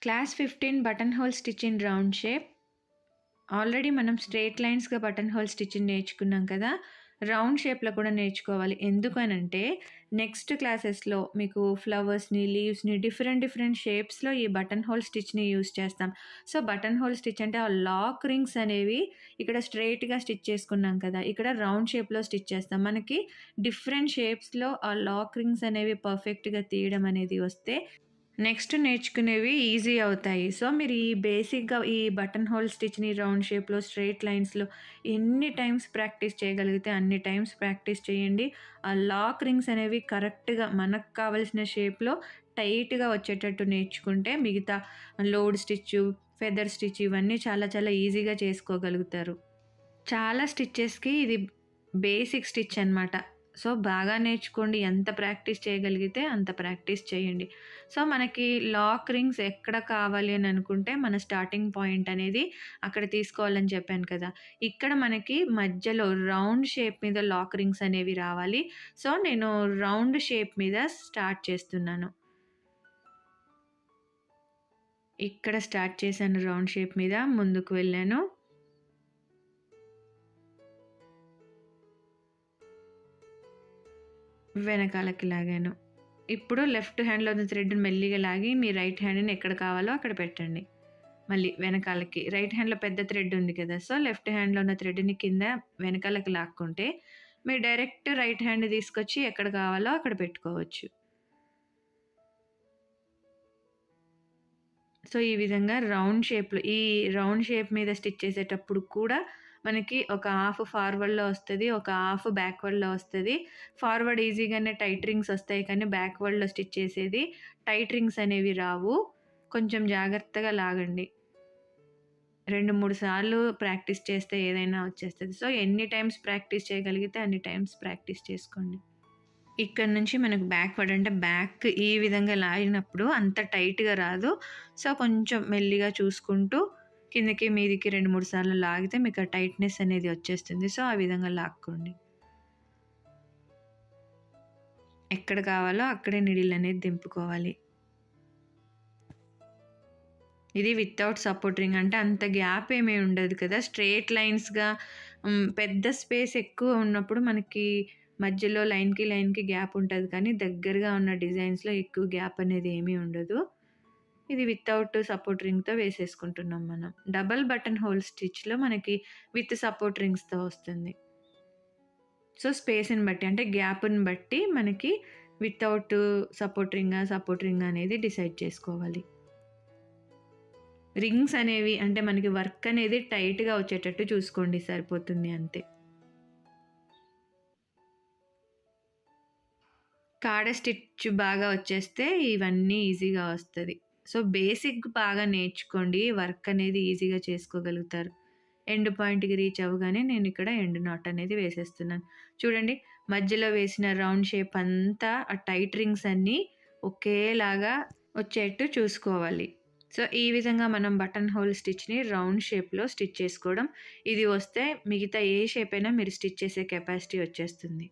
Class 15 button whole stitch in round shape. Already మనం straight లైన్స్‌గా button whole స్టిచ్‌ని నేర్చుకున్నాం కదా! Round షేప్‌లో కూడా నేర్చుకోవాలి. ఎందుకనంటే నెక్స్ట్ క్లాసెస్‌లో మీకు ఫ్లవర్స్‌ని, లీవ్స్‌ని డిఫరెంట్ షేప్స్‌లో ఈ బటన్ హోల్ స్టిచ్‌ని యూజ్ చేస్తాం. సో, బటన్ హోల్ స్టిచ్ అంటే ఆ లాక్ రింగ్స్ అనేవి ఇక్కడ స్ట్రెయిట్‌గా స్టిచ్ చేసుకున్నాం కదా! ఇక్కడ రౌండ్ షేప్‌లో స్టిచ్ చేస్తాం. మనకి డిఫరెంట్ షేప్స్‌లో ఆ లాక్ రింగ్స్ అనేవి పర్ఫెక్ట్‌గా తీయడం అనేది వస్తే నెక్స్ట్ నేర్చుకునేవి ఈజీ అవుతాయి. సో, మీరు ఈ బేసిక్‌గా ఈ బటన్ హోల్ స్టిచ్‌ని రౌండ్ షేప్‌లో, స్ట్రెయిట్ లైన్స్‌లో ఎన్ని టైమ్స్ ప్రాక్టీస్ చేయగలిగితే అన్ని టైమ్స్ ప్రాక్టీస్ చేయండి. ఆ లాక్ రింగ్స్ అనేవి కరెక్ట్‌గా మనకు కావాల్సిన షేప్‌లో టైట్‌గా వచ్చేటట్టు నేర్చుకుంటే మిగతా లోడ్ స్టిచ్చు, ఫెదర్ స్టిచ్ ఇవన్నీ చాలా చాలా ఈజీగా చేసుకోగలుగుతారు. చాలా స్టిచెస్‌కి ఇది బేసిక్ స్టిచ్ అనమాట. సో, బాగా నేర్చుకోండి. ఎంత ప్రాక్టీస్ చేయగలిగితే అంత ప్రాక్టీస్ చేయండి. సో, మనకి లాక్ రింగ్స్ ఎక్కడ కావాలి అని అనుకుంటే మన స్టార్టింగ్ పాయింట్ అనేది అక్కడ తీసుకోవాలని చెప్పాను కదా! ఇక్కడ మనకి మధ్యలో రౌండ్ షేప్ మీద లాక్ రింగ్స్ అనేవి రావాలి. సో, నేను రౌండ్ షేప్ మీద స్టార్ట్ చేస్తున్నాను. ఇక్కడ స్టార్ట్ చేశాను రౌండ్ షేప్ మీద ముందుకు వెళ్ళాను. వెనకాలకి లాగాను. ఇప్పుడు లెఫ్ట్ హ్యాండ్‌లో ఉన్న థ్రెడ్‌ని మెల్లిగా లాగి మీ రైట్ హ్యాండ్‌ని ఎక్కడ కావాలో అక్కడ పెట్టండి. మళ్ళీ వెనకాలకి. రైట్ హ్యాండ్‌లో పెద్ద థ్రెడ్ ఉంది కదా! సో, లెఫ్ట్ హ్యాండ్‌లో ఉన్న థ్రెడ్‌ని కింద వెనకాలకి లాక్కుంటే మీరు డైరెక్ట్ రైట్ హ్యాండ్ తీసుకొచ్చి ఎక్కడ కావాలో అక్కడ పెట్టుకోవచ్చు. సో, ఈ విధంగా ఈ రౌండ్ షేప్ మీద స్టిచ్ చేసేటప్పుడు కూడా మనకి ఒక హాఫ్ ఫార్వర్డ్‌లో వస్తది. ఒక హాఫ్ బ్యాక్వర్డ్‌లో వస్తది. ఫార్వర్డ్ ఈజీగానే టైట్ రింగ్స్ వస్తాయి కానీ బ్యాక్వర్డ్‌లో స్టిచ్ చేసేది టైట్ రింగ్స్ అనేవి రావు. కొంచెం జాగ్రత్తగా లాగండి. 2, 3 సార్లు ప్రాక్టీస్ చేస్తే ఏదైనా వచ్చేస్తది. సో, ఎన్ని టైమ్స్ ప్రాక్టీస్ చేయగలిగితే అన్ని టైమ్స్ ప్రాక్టీస్ చేసుకోండి. ఇక్కడ నుంచి మనకు బ్యాక్‌వర్డ్ అంటే బ్యాక్ ఈ విధంగా లాగినప్పుడు అంత టైట్‌గా రాదు. సో, కొంచెం మెల్లిగా చూసుకుంటూ కిందకి, మీదికి 2, 3 సార్లు లాగితే మీకు ఆ టైట్‌నెస్ అనేది వచ్చేస్తుంది. సో, ఆ విధంగా లాక్కోండి. ఎక్కడ కావాలో అక్కడే నీడిల్ అనేది దింపుకోవాలి. ఇది వితౌట్ సపోర్ట్ రింగ్ అంటే అంత గ్యాప్ ఏమీ ఉండదు కదా! స్ట్రెయిట్ లైన్స్‌గా పెద్ద స్పేస్ ఎక్కువ ఉన్నప్పుడు మనకి మధ్యలో లైన్‌కి గ్యాప్ ఉంటది కానీ దగ్గరగా ఉన్న డిజైన్స్‌లో ఎక్కువ గ్యాప్ అనేది ఏమీ ఉండదు. ఇది వితౌట్ సపోర్ట్ రింగ్‌తో వేసేసుకుంటున్నాం మనం. డబుల్ బటన్ హోల్ స్టిచ్‌లో మనకి విత్ సపోర్ట్ రింగ్స్‌తో వస్తుంది. సో, స్పేస్‌ని బట్టి అంటే గ్యాప్‌ని బట్టి మనకి వితౌట్ సపోర్ట్ రింగా అనేది డిసైడ్ చేసుకోవాలి. రింగ్స్ అనేవి అంటే మనకి వర్క్ అనేది టైట్‌గా వచ్చేటట్టు చూసుకోండి సరిపోతుంది అంతే. కాడ స్టిచ్ బాగా వచ్చేస్తే ఇవన్నీ ఈజీగా వస్తది. సో, బేసిక్ బాగా నేర్చుకోండి. వర్క్ అనేది ఈజీగా చేసుకోగలుగుతారు. ఎండ్ పాయింట్‌కి రీచ్ అవ్వగానే నేనిక్కడ ఎండ్ నాట్ అనేది వేసేస్తున్నాను. చూడండి మధ్యలో వేసిన రౌండ్ షేప్ అంతా ఆ టైట్ రింగ్స్ అన్నీ ఒకేలాగా వచ్చేట్టు చూసుకోవాలి. సో, ఈ విధంగా మనం బటన్ హోల్ స్టిచ్‌ని రౌండ్ షేప్‌లో స్టిచ్ చేసుకోవడం. ఇది వస్తే మిగతా ఏ షేప్ అయినా మీరు స్టిచ్ చేసే కెపాసిటీ వచ్చేస్తుంది.